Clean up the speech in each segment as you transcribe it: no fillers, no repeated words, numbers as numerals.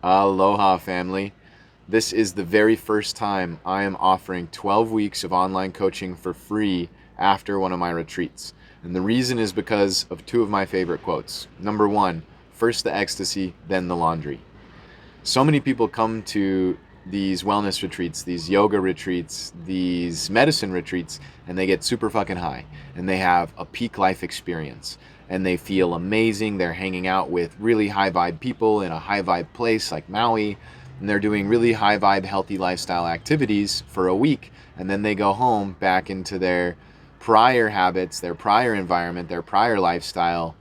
Aloha, family. This is the very first time I am offering 12 weeks of online coaching for free after one of my retreats. And the reason is because of two of my favorite quotes. Number one, first the ecstasy, then the laundry. So many people come to these wellness retreats, these yoga retreats, these medicine retreats, and they get super fucking high and they have a peak life experience and they feel amazing. They're hanging out with really high vibe people in a high vibe place like Maui, and they're doing really high vibe, healthy lifestyle activities for a week. And then they go home back into their prior habits, their prior environment, their prior lifestyle,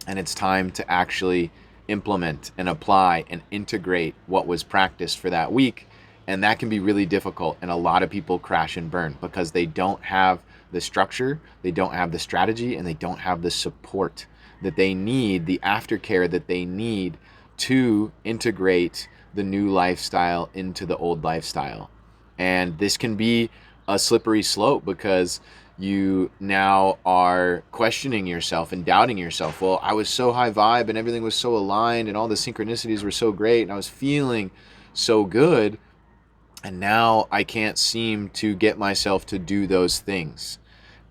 and it's time to actually implement and apply and integrate what was practiced for that week. And that can be really difficult, and a lot of people crash and burn because they don't have the structure, they don't have the strategy, and they don't have the support that they need, the aftercare that they need to integrate the new lifestyle into the old lifestyle. And this can be a slippery slope because you now are questioning yourself and doubting yourself. Well, I was so high vibe and everything was so aligned and all the synchronicities were so great and I was feeling so good. And now I can't seem to get myself to do those things.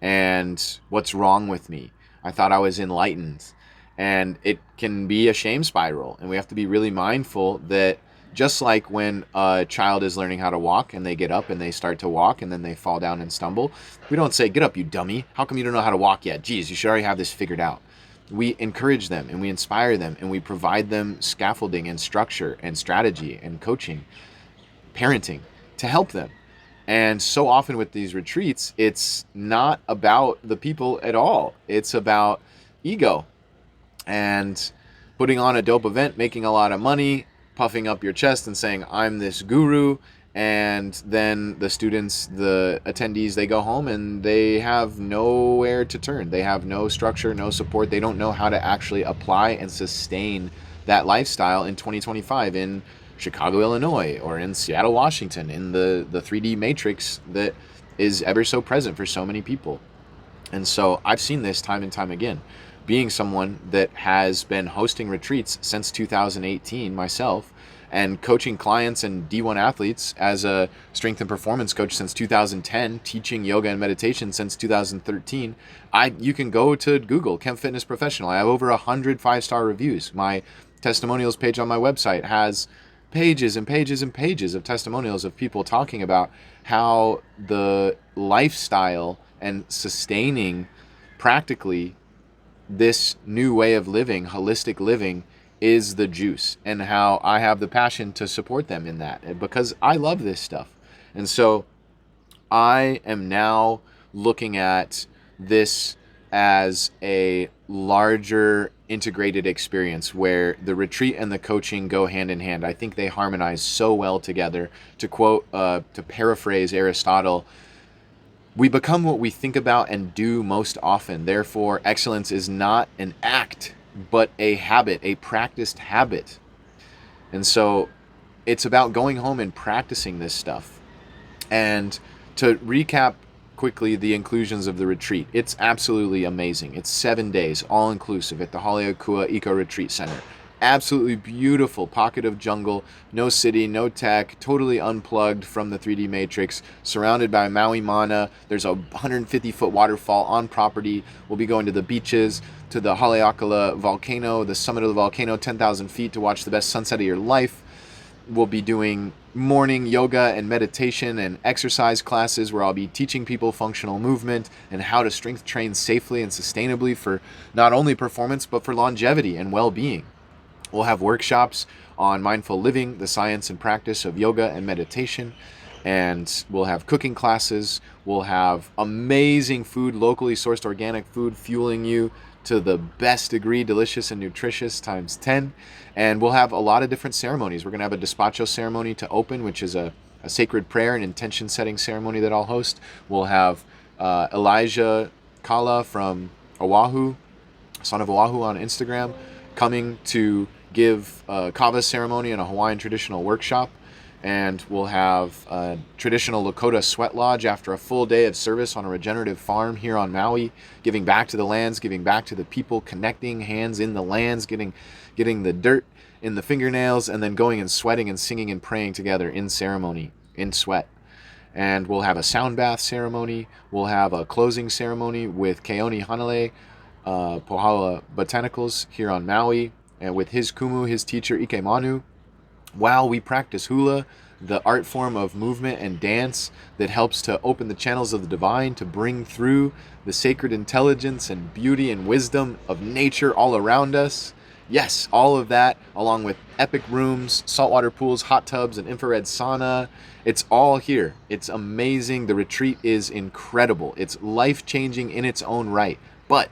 And what's wrong with me? I thought I was enlightened. And it can be a shame spiral. And we have to be really mindful that just like when a child is learning how to walk and they get up and they start to walk and then they fall down and stumble, we don't say, "Get up, you dummy. How come you don't know how to walk yet? Geez, you should already have this figured out." We encourage them and we inspire them and we provide them scaffolding and structure and strategy and coaching, parenting to help them. And so often with these retreats, it's not about the people at all. It's about ego and putting on a dope event, making a lot of money, puffing up your chest and saying, "I'm this guru." And then the students, the attendees, they go home and they have nowhere to turn. They have no structure, no support. They don't know how to actually apply and sustain that lifestyle in 2025 in Chicago, Illinois, or in Seattle, Washington, in the 3D matrix that is ever so present for so many people. And so I've seen this time and time again. Being someone that has been hosting retreats since 2018 myself and coaching clients and D1 athletes as a strength and performance coach since 2010, teaching yoga and meditation since 2013. You can go to Google, Kempf Fitness Professional. I have over 100 five-star reviews. My testimonials page on my website has pages and pages and pages of testimonials of people talking about how the lifestyle and sustaining practically this new way of living, holistic living, is the juice, and how I have the passion to support them in that because I love this stuff. And so I am now looking at this as a larger integrated experience where the retreat and the coaching go hand in hand. I think they harmonize so well together. To quote, to paraphrase Aristotle, we become what we think about and do most often. Therefore, excellence is not an act, but a habit, a practiced habit. And so it's about going home and practicing this stuff. And to recap quickly the inclusions of the retreat, it's absolutely amazing. It's 7 days, all inclusive at the Haleakua Eco Retreat Center. Absolutely beautiful pocket of jungle, no city, no tech, totally unplugged from the 3D matrix, surrounded by Maui mana. There's a 150-foot waterfall on property. We'll be going to the beaches, to the Haleakala volcano, the summit of the volcano, 10,000 feet to watch the best sunset of your life. We'll be doing morning yoga and meditation and exercise classes where I'll be teaching people functional movement and how to strength train safely and sustainably for not only performance but for longevity and well-being. We'll have workshops on mindful living, the science and practice of yoga and meditation, and we'll have cooking classes. We'll have amazing food, locally sourced organic food, fueling you to the best degree, delicious and nutritious times 10. And we'll have a lot of different ceremonies. We're going to have a despacho ceremony to open, which is a sacred prayer and intention setting ceremony that I'll host. We'll have Elijah Kala from Oahu, Son of Oahu on Instagram, coming to give a kava ceremony and a Hawaiian traditional workshop. And we'll have a traditional Lakota sweat lodge after a full day of service on a regenerative farm here on Maui, giving back to the lands, giving back to the people, connecting hands in the lands, getting the dirt in the fingernails, and then going and sweating and singing and praying together in ceremony, in sweat. And we'll have a sound bath ceremony. We'll have a closing ceremony with Keone Hanale, Pohala Botanicals here on Maui, and with his kumu, his teacher Ike Manu, while we practice hula, the art form of movement and dance that helps to open the channels of the divine, to bring through the sacred intelligence and beauty and wisdom of nature all around us. Yes, all of that, along with epic rooms, saltwater pools, hot tubs, and infrared sauna. It's all here. It's amazing. The retreat is incredible. It's life-changing in its own right. But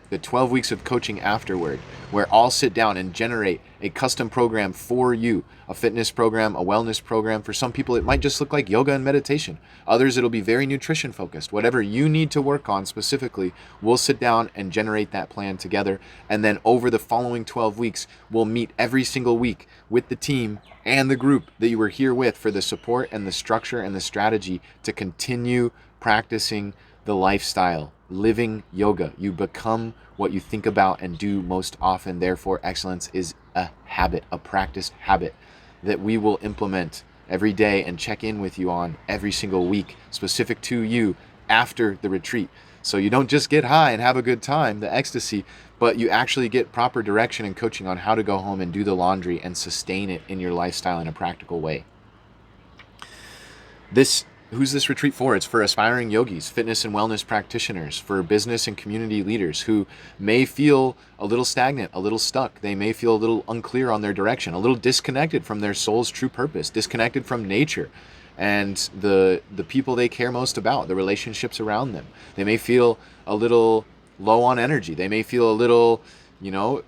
the 12 weeks of coaching afterward, where I'll sit down and generate a custom program for you, a fitness program, a wellness program. For some people, it might just look like yoga and meditation. Others, it'll be very nutrition focused. Whatever you need to work on specifically, we'll sit down and generate that plan together. And then over the following 12 weeks, we'll meet every single week with the team and the group that you were here with for the support and the structure and the strategy to continue practicing the lifestyle, living yoga. You become what you think about and do most often. Therefore, excellence is a habit, a practiced habit that we will implement every day and check in with you on every single week, specific to you after the retreat. So you don't just get high and have a good time, the ecstasy, but you actually get proper direction and coaching on how to go home and do the laundry and sustain it in your lifestyle in a practical way. Who's this retreat for? It's for aspiring yogis, fitness and wellness practitioners, for business and community leaders who may feel a little stagnant, a little stuck. They may feel a little unclear on their direction, a little disconnected from their soul's true purpose, disconnected from nature and the people they care most about, the relationships around them. They may feel a little low on energy. They may feel a little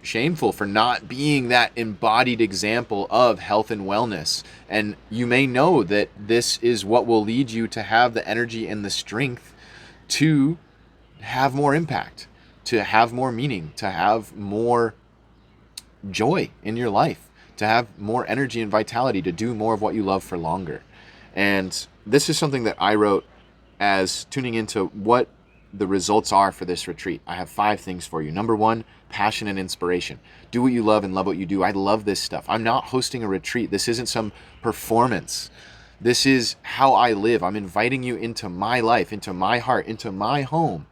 shameful for not being that embodied example of health and wellness. And you may know that this is what will lead you to have the energy and the strength to have more impact, to have more meaning, to have more joy in your life, to have more energy and vitality, to do more of what you love for longer. And this is something that I wrote as tuning into what the results are for this retreat. I have 5 things for you. Number 1, passion and inspiration. Do what you love and love what you do. I love this stuff. I'm not hosting a retreat. This isn't some performance. This is how I live. I'm inviting you into my life, into my heart, into my home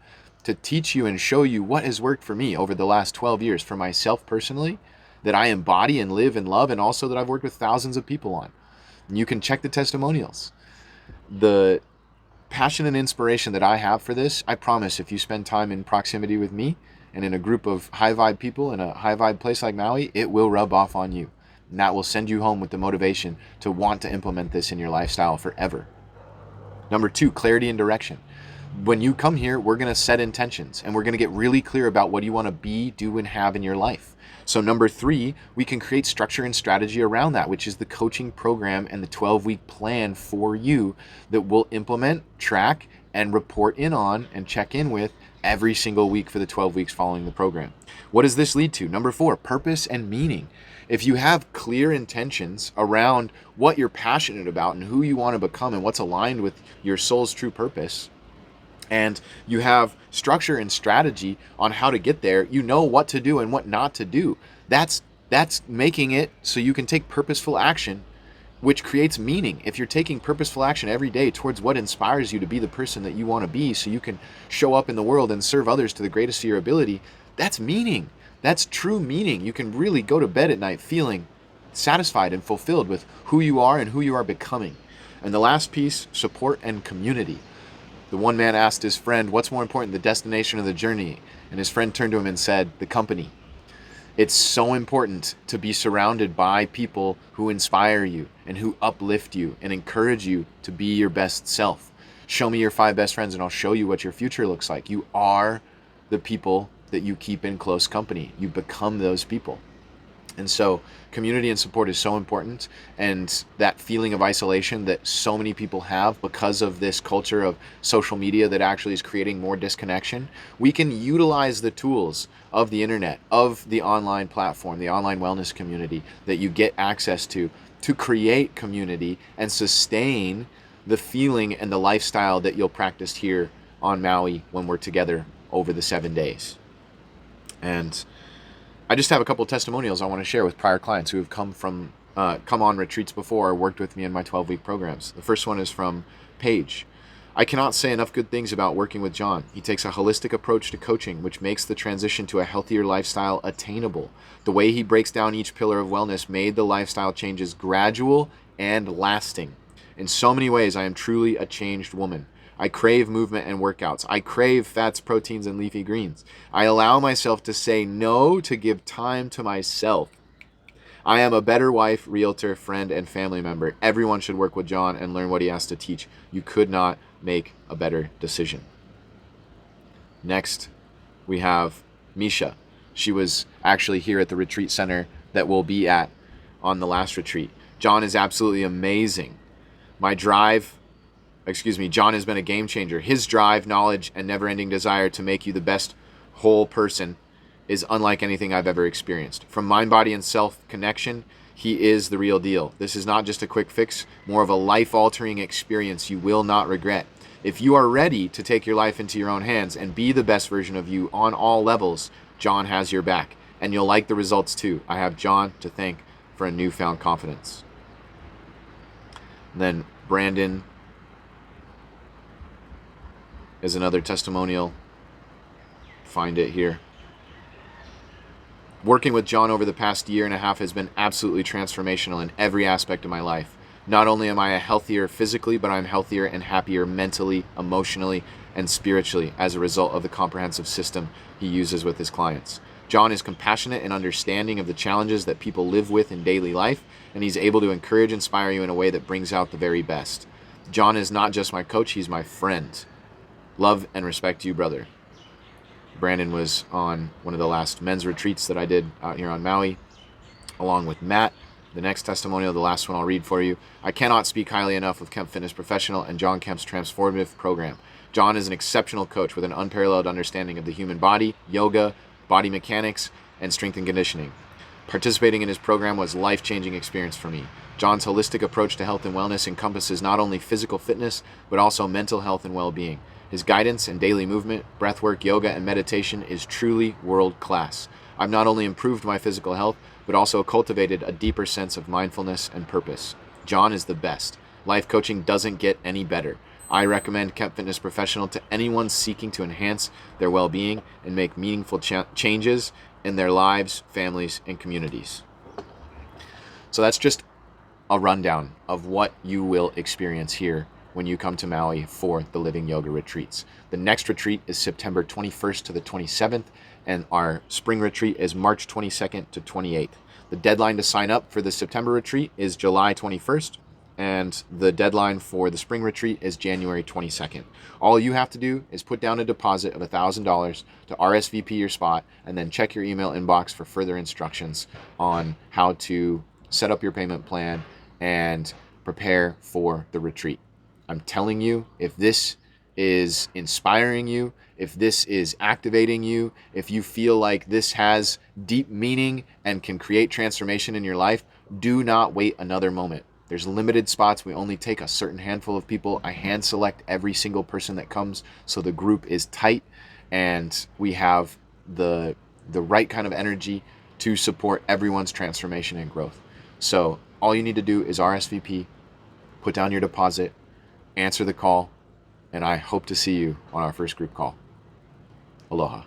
to teach you and show you what has worked for me over the last 12 years for myself personally, that I embody and live and love, and also that I've worked with thousands of people on. And you can check the testimonials. The passion and inspiration that I have for this, I promise if you spend time in proximity with me and in a group of high vibe people in a high vibe place like Maui, it will rub off on you. And that will send you home with the motivation to want to implement this in your lifestyle forever. Number 2, clarity and direction. When you come here, we're going to set intentions and we're going to get really clear about what you want to be, do, and have in your life. So number 3, we can create structure and strategy around that, which is the coaching program and the 12-week plan for you that we'll implement, track, and report in on and check in with every single week for the 12 weeks following the program. What does this lead to? Number 4, purpose and meaning. If you have clear intentions around what you're passionate about and who you want to become and what's aligned with your soul's true purpose, and you have structure and strategy on how to get there, you know what to do and what not to do. That's making it so you can take purposeful action, which creates meaning. If you're taking purposeful action every day towards what inspires you to be the person that you want to be so you can show up in the world and serve others to the greatest of your ability, that's meaning. That's true meaning. You can really go to bed at night feeling satisfied and fulfilled with who you are and who you are becoming. And the last piece, support and community. The one man asked his friend, what's more important, the destination or the journey? And his friend turned to him and said, the company. It's so important to be surrounded by people who inspire you and who uplift you and encourage you to be your best self. Show me your 5 best friends and I'll show you what your future looks like. You are the people that you keep in close company. You become those people. And so community and support is so important, and that feeling of isolation that so many people have because of this culture of social media that actually is creating more disconnection, we can utilize the tools of the internet, of the online platform, the online wellness community that you get access to create community and sustain the feeling and the lifestyle that you'll practice here on Maui when we're together over the 7 days. And I just have a couple of testimonials I want to share with prior clients who have come on retreats before or worked with me in my 12-week programs. The first one is from Paige. I cannot say enough good things about working with John. He takes a holistic approach to coaching, which makes the transition to a healthier lifestyle attainable. The way he breaks down each pillar of wellness made the lifestyle changes gradual and lasting. In so many ways, I am truly a changed woman. I crave movement and workouts. I crave fats, proteins, and leafy greens. I allow myself to say no to give time to myself. I am a better wife, realtor, friend, and family member. Everyone should work with John and learn what he has to teach. You could not make a better decision. Next, we have Misha. She was actually here at the retreat center that we'll be at on the last retreat. John is absolutely amazing. John has been a game changer. His drive, knowledge, and never-ending desire to make you the best whole person is unlike anything I've ever experienced. From mind, body, and self connection, he is the real deal. This is not just a quick fix, more of a life-altering experience you will not regret. If you are ready to take your life into your own hands and be the best version of you on all levels, John has your back, and you'll like the results too. I have John to thank for a newfound confidence. And then Brandon is another testimonial. Find it here. Working with John over the past year and a half has been absolutely transformational in every aspect of my life. Not only am I healthier physically, but I'm healthier and happier mentally, emotionally, and spiritually as a result of the comprehensive system he uses with his clients. John is compassionate and understanding of the challenges that people live with in daily life, and he's able to encourage, inspire you in a way that brings out the very best. John is not just my coach, he's my friend. Love and respect to you, brother. Brandon was on one of the last men's retreats that I did out here on Maui, along with Matt. The next testimonial, the last one I'll read for you. I cannot speak highly enough of Kempf Fitness Professional and John Kempf's transformative program. John is an exceptional coach with an unparalleled understanding of the human body, yoga, body mechanics, and strength and conditioning. Participating in his program was a life-changing experience for me. John's holistic approach to health and wellness encompasses not only physical fitness, but also mental health and well-being. His guidance in daily movement, breathwork, yoga, and meditation is truly world-class. I've not only improved my physical health, but also cultivated a deeper sense of mindfulness and purpose. John is the best. Life coaching doesn't get any better. I recommend Kempf Fitness Professional to anyone seeking to enhance their well-being and make meaningful changes in their lives, families, and communities. So that's just a rundown of what you will experience here when you come to Maui for the Living Yoga Retreats. The next retreat is September 21st to the 27th, and our spring retreat is March 22nd to 28th. The deadline to sign up for the September retreat is July 21st, and the deadline for the spring retreat is January 22nd. All you have to do is put down a deposit of $1,000 to RSVP your spot, and then check your email inbox for further instructions on how to set up your payment plan and prepare for the retreat. I'm telling you, if this is inspiring you, if this is activating you, if you feel like this has deep meaning and can create transformation in your life, do not wait another moment. There's limited spots. We only take a certain handful of people. I hand select every single person that comes, so the group is tight and we have the right kind of energy to support everyone's transformation and growth. So all you need to do is RSVP, put down your deposit, answer the call, and I hope to see you on our first group call. Aloha.